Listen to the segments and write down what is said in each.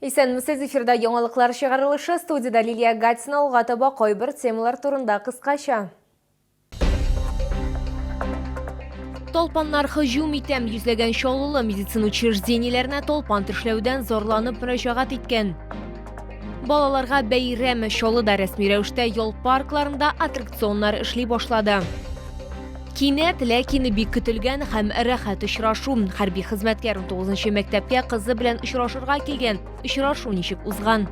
Исәнмесез, эфирда яңалыклар чыгарылышы, студияда Лилия Гатина алга таба кайбер темалар турында кыскача. Толпаннар хыжум итәм йөзләгән шаулылы медицина учреждениеләренә толпан тешләүдән зарланып мөрәҗәгать иткән. Балаларга бәйрәм шаулыда рәсми рәвештә ял паркларында аттракционнар эшли башлады. Кинәт, ләкин бик көтелгән һәм рәхәт очрашу. Хәрби хезмәткәр 9нчы мәктәпкә кызы белән очрашырга килгән. Очрашу ничек узган?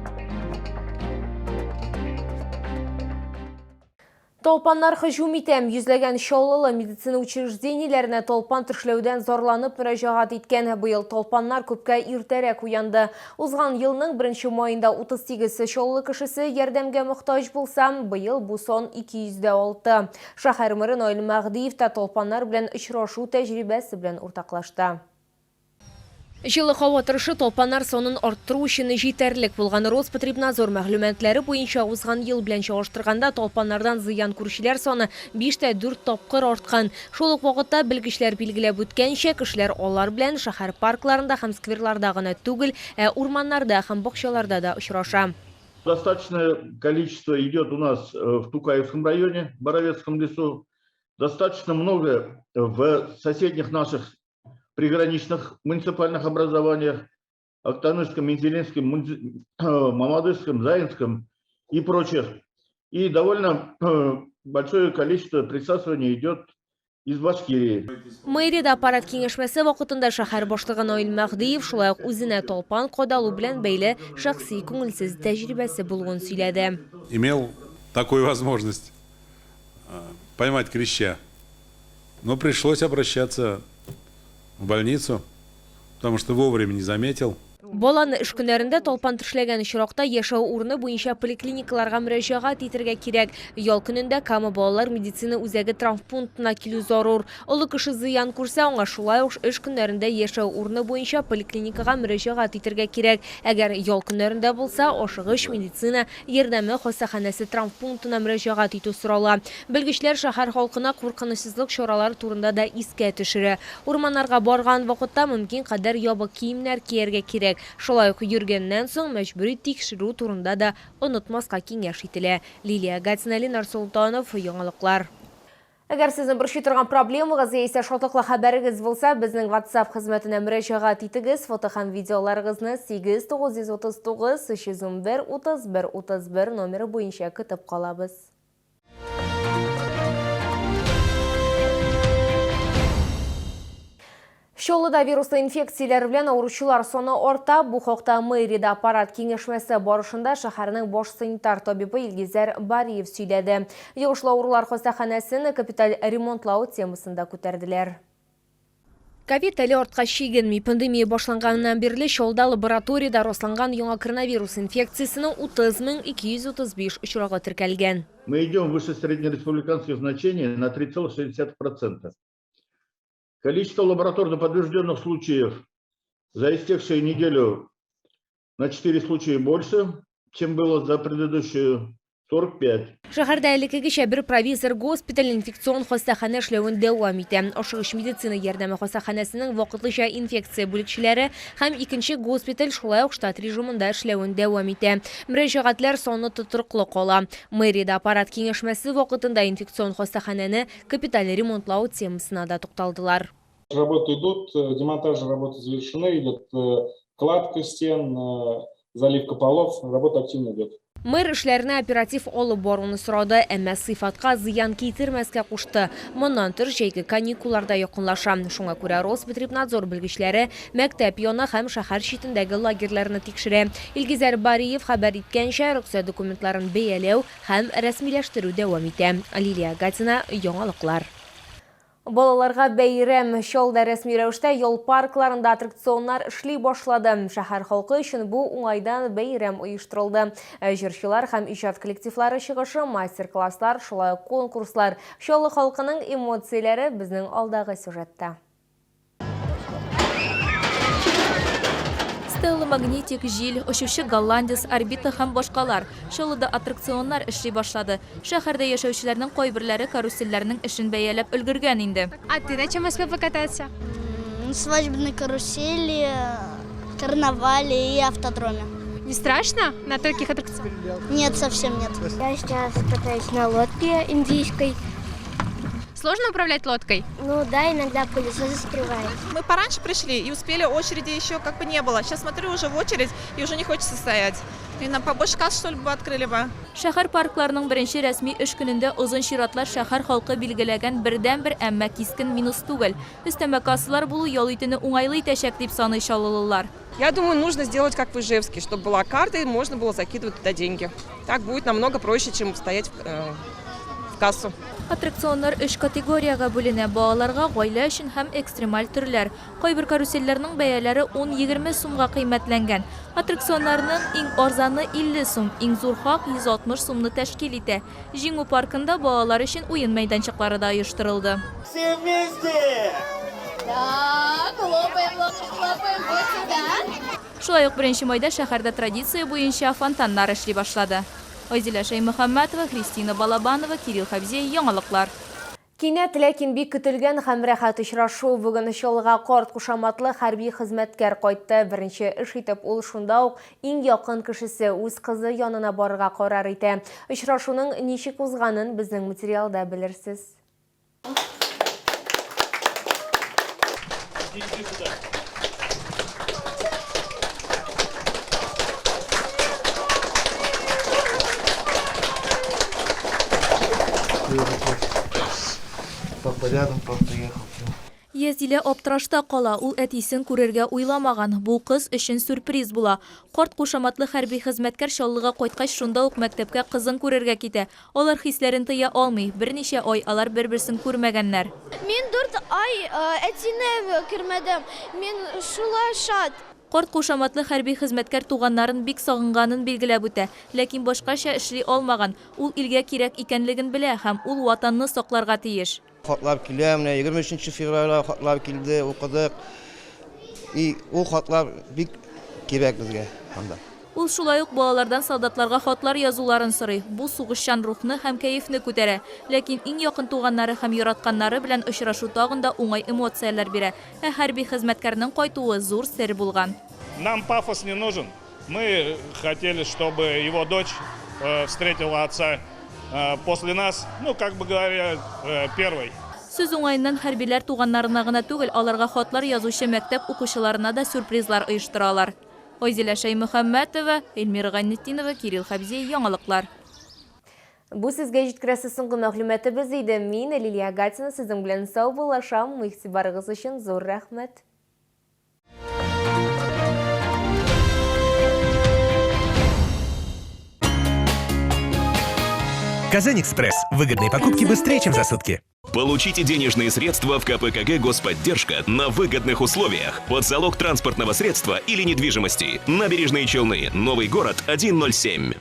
Толпаннар хыжум итәм йөзләгән шаулылы медицина учреждениеләренә толпан тешләүдән зарланып мөрәҗәгать иткән. Быел толпаннар күпкә иртәрәк уянды. Узган елның 1 маенда 38 шаулы кешесе ярдәмгә мохтаҗ булса, быел бу сон 206. Шәһәр мэры Наил Мәгъдиев та толпаннар белән очрашу тәҗрибәсе белән уртаклашты. Җылы һава торышы толпаннар сонын арттыру өчен җитәрлек булган. Роспотребнадзор мәгълүматлары буенча узган ел белән чагыштырганда толпаннардан зыян күрүчеләр саны 5-4 тапкыр арткан. Шул ук вакытта белгечләр билгеләп үткәнчә, кешеләр алар белән шәһәр паркларында һәм скверларда гына түгел, урманнарда һәм бакчаларда да очраша. Достаточное количество идет у нас в Тукаевском районе, Боровецком лесу. Достаточно много в соседних наших приграничных муниципальных образованиях, Актанышском, Мензелинском, Мамадышском, Заинском и прочих. И довольно большое количество присутствия идет из Башкирии. Мэрияда аппарат киңәшмәсе вакытында шәһәр башлыгы Наил Мәгъдиев шулай ук үзенә толпан кадалу белән бәйле шәхси күңелсез тәҗрибәсе булуын сөйләде. Имел такую возможность поймать клеща, но пришлось обращаться в больницу, потому что вовремя не заметил. Баланы эш көннәрендә толпан тешләгән очракта яшәү урыны буенча поликлиникаларга мөрәҗәгать итәргә кирәк. Ял көнендә кама балалар медицина үзәге травмпунктына килү зарур. Олы кеше зыян күрсә, аңа шулай ук эш көннәрендә яшәү урыны буенча поликлиникага мөрәҗәгать итәргә кирәк. Әгәр ял көннәрендә булса, ашыгыч медицина ярдәме хастаханәсе травмпунктына мөрәҗәгать итү сорала. Белгечләр шәһәр халкына куркынычсызлык чаралары турында да искә төшерә. Урманнарга барган вакытта мөмкин кадәр ябык киемнәр кияргә кирәк. Шулай ук йөргәннән соң мәҗбүри тикшерү турында да онытмаска киңәш ителә. Лилия Гатина, Ленар Султанов, яңалыклар. Әгәр сезнең бер торган проблемагыз яисә шатлыклы хәбәрегез булса, безнең WhatsApp хезмәтенә мөрәҗәгать итегез. Фото һәм видеоларыгызны 8939 311 31 31 номеры буенча көтеп калабыз. Шолыда вируслы инфекцияләр белән авыручылар саны арта. Бу хакта мэрияда аппарат киңәшмәсе барышында шәһәрнең баш санитар табибы Илгизәр Бариев сөйләде. Йогышлы авырулар хастаханәсен капиталь ремонтлау темасында күтәрделәр. Ковид әле артка чигенми. Пандемия башланганнан бирле Шолда лабораторияда расланган яңа коронавирус инфекциясының 30235 очрагы теркәлгән. Мы идем выше среднереспубликанских значений на 3,60%. Количество лабораторно подтвержденных случаев за истекшую неделю на 4 случая больше, чем было за предыдущую 45. Шәһәрдә элеккегечә бер провизор госпиталь инфекцион хастаханә эшләвен дәвам итә. Ашыгыч медицина ярдәме хастаханәсенең вакытлыча инфекция бүлекчеләре һәм икенче госпиталь шулай ук штат режимында эшләвен дәвам итә. Мөрәҗәгатьләр саны тотрыклы кала. Мэрияда аппарат киңәшмәсе вакытында инфекцион хастаханәне капиталь ремонтлау темасына да тукталдылар. Работы идут, демонтажные работы завершены, идет кладка стен, заливка полов, работа активно идет. Мэр эшләренә оператив алып баруны сорады, әмма сыйфатка зыян китермәскә кушты. Моннан тыш җәйге каникулларда якынлаша. Шуңа күрә Роспотребнадзор белгечләре мәктәп яны һәм шәһәр читендәге лагерьләрне тикшерә. Илгизәр Бариев хәбәр иткәнчә, рөхсәт документларын бәяләү һәм рәсмиләштерү дәвам итә. Лилия Гатина, яңалыклар. Балаларга бәйрәм Шолда рәсми рәвештә ял паркларында аттракционнар эшли башлады. Шәһәр халкы өчен бу уңайдан бәйрәм оештырылды. Җырчылар һәм иҗат коллективлары чыгышы, мастер-класслар, шулай ук конкурслар. Шолы халкының эмоцияләре безнең алдагы сюжетта. Стелла Магнитик, Җил, Очучы Голландец, Орбита һәм башкалар. Шолыда аттракционнар эшли башлады. Шәһәрдә яшәүчеләрнең кайберләре карусельләрнең эшен бәяләп өлгергән инде. А ты на чем успел покататься? Свадебной карусели, карнавале и автодроме. Не страшно на таких аттракционах? Нет, совсем нет. Я сейчас катаюсь на лодке индийской. Сложно управлять лодкой? Ну да, иногда пылесос застревает. Мы пораньше пришли и успели, очереди еще как бы не было. Сейчас смотрю, уже в очередь и уже не хочется стоять. И нам побольше касс, что ли, бы открыли бы. Шәһәр паркларының беренче рәсми эш көнендә озын чиратлар шәһәр халкы билгеләгән бердән-бер әмма кискен минус түгел. Өстәмә кассалар булу ял итүне уңайлы итәчәк дип саный чаллылар. Я думаю, нужно сделать как в Ижевске, чтобы была карта и можно было закидывать туда деньги. Так будет намного проще, чем стоять в кассу. Аттракционнар 3 категорияга бүленә: балаларга, гаилә өчен һәм экстремаль төрләр. Кайбер каруселләрнең бәяләре 10-20 сумга кыйммәтләнгән. Аттракционнарның иң арзаны 50 сум, иң зур хак 160 сумны тәшкил итә. Җиңү паркында балалар өчен уен мәйданчыклары да оештырылды. Все вместе! Шулай ук 1 майда шәһәрдә традиция буенча фонтаннар эшли башлады. Айзилә Шаймөхәммәтова, Христина Балабанова, Кирилл Хабзей, яңалыклар. Кинәт, ләкин бик көтелгән һәм рәхәт очрашу бүген Чаллыга карт кушаматлы хәрби хезмәткәр кайтты. Беренче эш итеп ул шунда ук иң якын кешесе үз кызы янына барырга карар итә. Очрашуның ничек узганын безнең материалда белерсез. Папа рядом просто ехал. Язилә аптырашта кала, ул әтисен күрергә уйламаган. Бу кыз өчен сюрприз була. Карт кушаматлы хәрби хезмәткәр Чаллыга кайткач шунда ук мәктәпкә кызын күрергә китә. Алар хисләрен тыя алмый. Берничә ай алар бер-берсен күрмәгәннәр. Мин 4 ай әтине күрмәдем. Мин шулай шат. Карт кушаматлы хәрби хезмәткәр туганнарын бик сагынганын билгеләп үтә, ләкин башкача эшли алмаган. Ул илгә кирәк икәнлеген белә һәм ул ватанны сакларга тиеш. Хатлар килә, менә 23 февральдә хатлар килде, укыдык. И ул хатлар бик кирәк безгә анда. Ул шулай ук балалардан солдатларга хатлар язуларын сорый. Бу сугышчан рухны һәм кәефне күтәрә. Ләкин иң якын туганнары һәм яратканнары белән очрашу тагында уңай эмоцияләр бирә. Хәрби хезмәткәрнең кайтуы зур сер булган. Нам пафос не нужен. Мы хотели, чтобы его дочь встретила отца после нас, ну, как бы говоря, первой. Сүз уңайыннан хәрбиләр туганнарына гына түгел, аларга хатлар язучы мәктәп укучыларына да сюрпризлар оештыралар. Айзилә Шаймөхәммәтова, Эльмира Гайнетдинова, Кирилл Хабзей, яңалыклар. Бу сезгә җиткерәсе соңгы мәгълүматыбыз иде. Мин Лилия Гатина сезнең белән сау булашам. Игътибарыгыз өчен зур рәхмәт. Казань-Экспресс. Выгодные покупки быстрее, чем за сутки. Получите денежные средства в КПКГ «Господдержка» на выгодных условиях под залог транспортного средства или недвижимости. Набережные Челны, Новый город, 107.